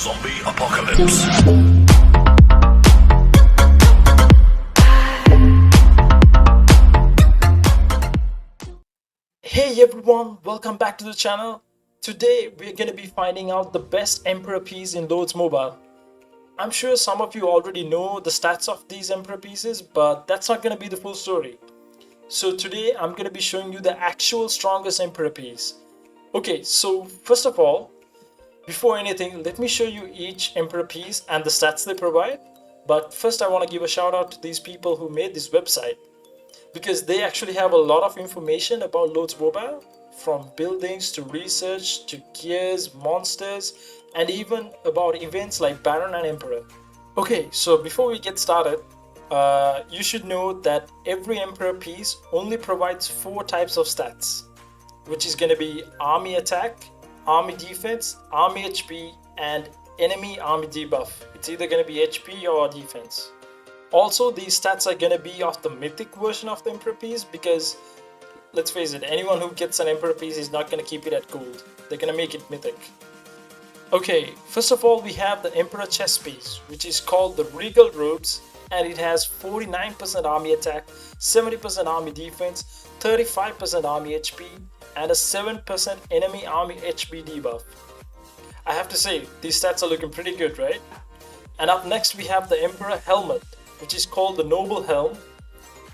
Zombie apocalypse. Hey everyone, welcome back to the channel. Today we're going to be finding out the best Emperor piece in Lords Mobile. I'm sure some of you already know the stats of these Emperor pieces, but that's not going to be the full story. So today I'm going to be showing you the actual strongest Emperor piece. Okay, so first of all, before anything, let me show you each Emperor piece and the stats they provide. But first I want to give a shout out to these people who made this website, because they actually have a lot of information about Lords Mobile, from buildings to research to gears, monsters, and even about events like Baron and Emperor. Okay, so before we get started, you should know that every Emperor piece only provides 4 types of stats, which is going to be army attack, army defense, army HP, and enemy army debuff. It's either going to be HP or defense. Also, these stats are going to be of the mythic version of the Emperor piece, because let's face it, anyone who gets an Emperor piece is not going to keep it at gold. They're going to make it mythic. Okay, first of all, we have the Emperor chest piece, which is called the Regal Robes, and it has 49% army attack, 70% army defense, 35% army HP, and a 7% enemy army HP debuff. I have to say, these stats are looking pretty good, right? And up next we have the Emperor helmet, which is called the Noble Helm,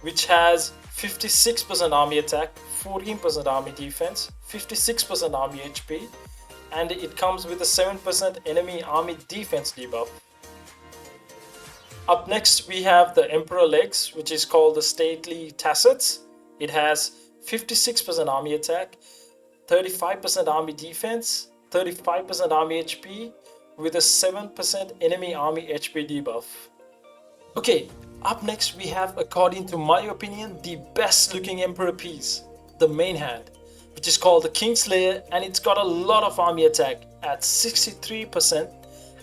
which has 56% army attack, 14% army defense, 56% army HP, and it comes with a 7% enemy army defense debuff. Up next we have the Emperor legs, which is called the Stately Tassets. It has 56% army attack, 35% army defense, 35% army HP, with a 7% enemy army HP debuff. Okay, up next we have, according to my opinion, the best looking Emperor piece, the main hand, which is called the Kingslayer, and it's got a lot of army attack at 63%,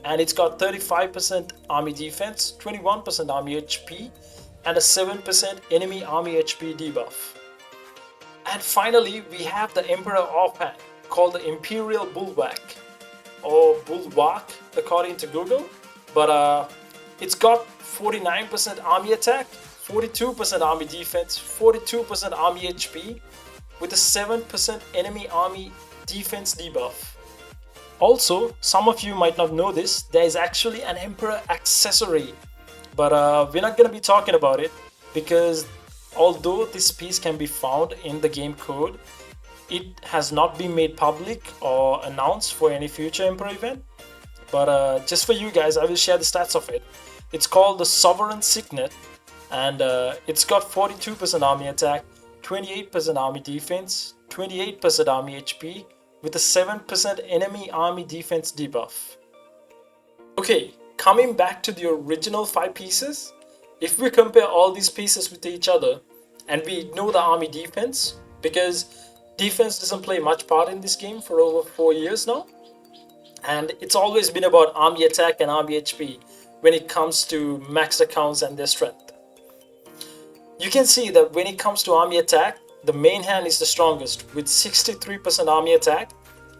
and it's got 35% army defense, 21% army HP, and a 7% enemy army HP debuff. And finally, we have the Emperor offhand, called the Imperial Bulwark, or Bulwark according to Google, but it's got 49% army attack, 42% army defense, 42% army HP, with a 7% enemy army defense debuff. Also, some of you might not know this, there is actually an Emperor accessory, but we're not going to be talking about it, because although this piece can be found in the game code, it has not been made public or announced for any future Emperor event. But just for you guys, I will share the stats of it. It's called the Sovereign Signet, and it's got 42% army attack, 28% army defense, 28% army HP, with a 7% enemy army defense debuff. Okay, coming back to the original 5 pieces, if we compare all these pieces with each other, and we ignore the army defense, because defense doesn't play much part in this game for over 4 years now, and it's always been about army attack and army HP when it comes to max accounts and their strength. You can see that when it comes to army attack, the main hand is the strongest with 63% army attack,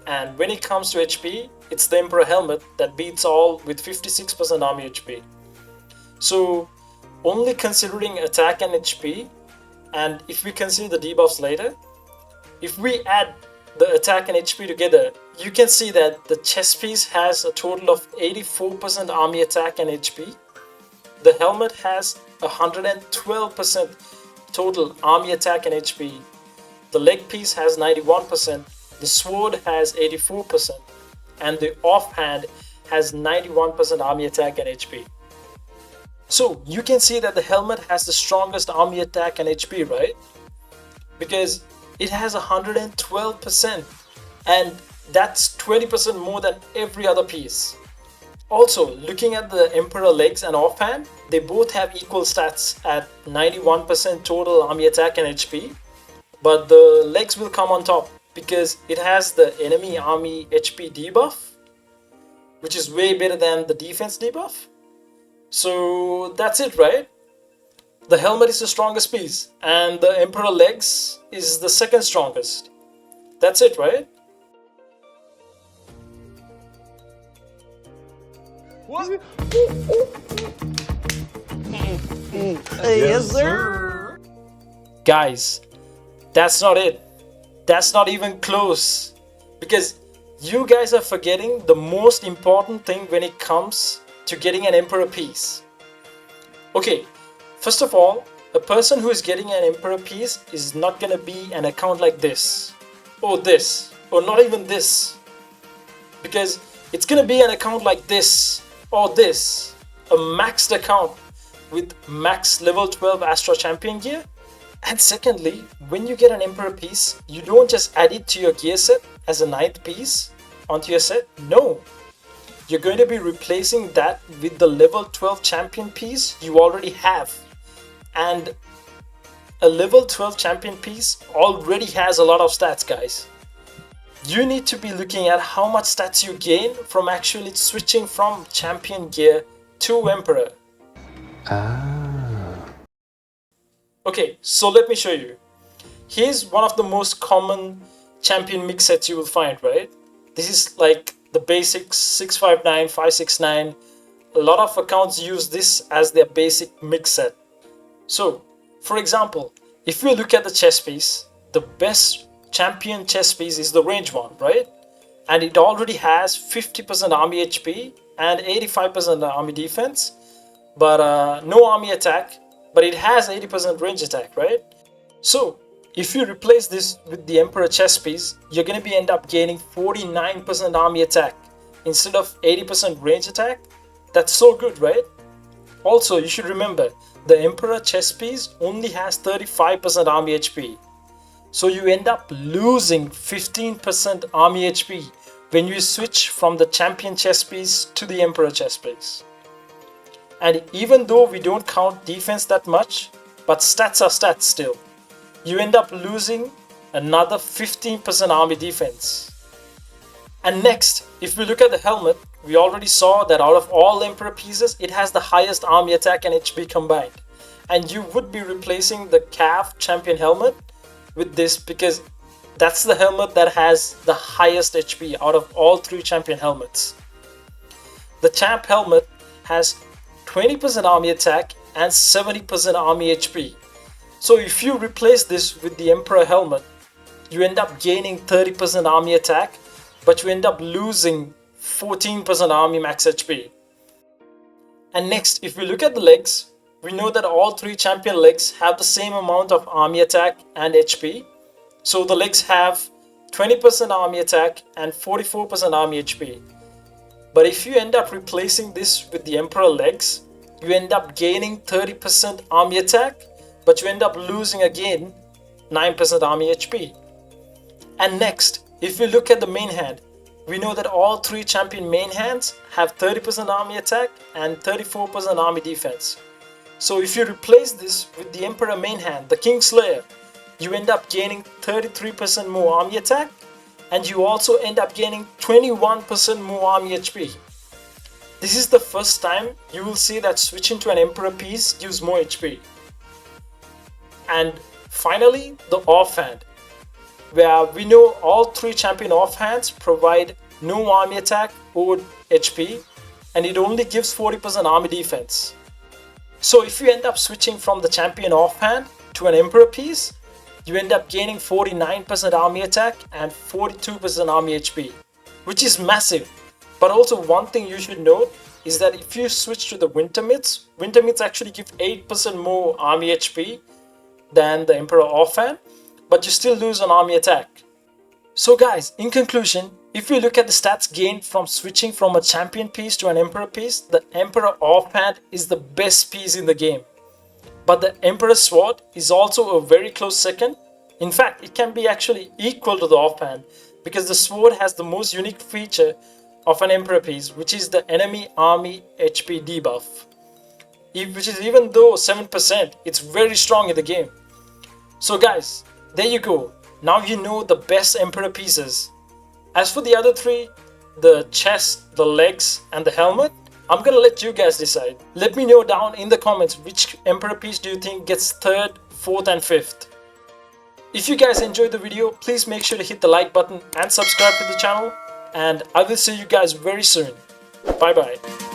and when it comes to HP, it's the Emperor helmet that beats all with 56% army HP. So only considering attack and HP, and if we consider the debuffs later, if we add the attack and HP together, you can see that the chest piece has a total of 84% army attack and HP. The helmet has 112% total army attack and HP. The leg piece has 91%, the sword has 84%, and the offhand has 91% army attack and HP. So you can see that the helmet has the strongest army attack and HP, right? Because it has 112%, and that's 20% more than every other piece. Also, looking at the Emperor legs and offhand, they both have equal stats at 91% total army attack and HP, but the legs will come on top because it has the enemy army HP debuff, which is way better than the defense debuff. So that's it, right? The helmet is the strongest piece, and the Emperor legs is the second strongest. That's it, right? What? Yes, sir. Guys, that's not it. That's not even close. Because you guys are forgetting the most important thing when it comes to getting an Emperor piece. Okay, first of all, a person who is getting an Emperor piece is not gonna be an account like this, or this, or not even this. Because it's gonna be an account like this, or this, a maxed account with max level 12 Astro Champion gear. And secondly, when you get an Emperor piece, you don't just add it to your gear set as a 9th piece onto your set. No, you're going to be replacing that with the level 12 champion piece you already have. And a level 12 champion piece already has a lot of stats, guys. You need to be looking at how much stats you gain from actually switching from champion gear to Emperor. Okay, so let me show you. Here's one of the most common champion mix sets you will find, right? This is like the basic 659, 569. A lot of accounts use this as their basic mix set. So, for example, if you look at the chess piece, the best champion chess piece is the range one, right? And it already has 50% army HP and 85% army defense, but no army attack, but it has 80% range attack, right? So if you replace this with the Emperor chess piece, you're going to be end up gaining 49% army attack instead of 80% range attack. That's so good, right? Also, you should remember the Emperor chess piece only has 35% army HP. So you end up losing 15% army HP when you switch from the champion chess piece to the Emperor chess piece. And even though we don't count defense that much, but stats are stats still, you end up losing another 15% army defense. And next, if we look at the helmet, we already saw that out of all Emperor pieces, it has the highest army attack and HP combined. And you would be replacing the CAF champion helmet with this because that's the helmet that has the highest HP out of all 3 champion helmets. The champ helmet has 20% army attack and 70% army HP. So if you replace this with the Emperor helmet, you end up gaining 30% army attack, but you end up losing 14% army max HP. And next, if we look at the legs, we know that all 3 champion legs have the same amount of army attack and HP. So the legs have 20% army attack and 44% army HP. But if you end up replacing this with the Emperor legs, you end up gaining 30% army attack, but you end up losing again 9% army HP. And next, if we look at the main hand, we know that all 3 champion main hands have 30% army attack and 34% army defense. So if you replace this with the Emperor main hand, the King Slayer, you end up gaining 33% more army attack, and you also end up gaining 21% more army HP. This is the first time you will see that switching to an Emperor piece gives more HP. And finally, the offhand, where we know all 3 champion offhands provide no army attack or HP, and it only gives 40% army defense. So if you end up switching from the champion offhand to an Emperor piece, you end up gaining 49% army attack and 42% army HP, which is massive. But also one thing you should note is that if you switch to the Winter Myths actually give 8% more army HP than the Emperor offhand, but you still lose on army attack. So guys, in conclusion, if you look at the stats gained from switching from a champion piece to an Emperor piece, the Emperor offhand is the best piece in the game. But the Emperor sword is also a very close second. In fact, it can be actually equal to the offhand because the sword has the most unique feature of an Emperor piece, which is the enemy army HP debuff. Which is, even though 7%, it's very strong in the game. So guys, there you go. Now you know the best Emperor pieces. As for the other 3, the chest, the legs, and the helmet, I'm gonna let you guys decide. Let me know down in the comments which Emperor piece do you think gets 3rd, 4th, and 5th. If you guys enjoyed the video, please make sure to hit the like button and subscribe to the channel. And I will see you guys very soon. Bye bye.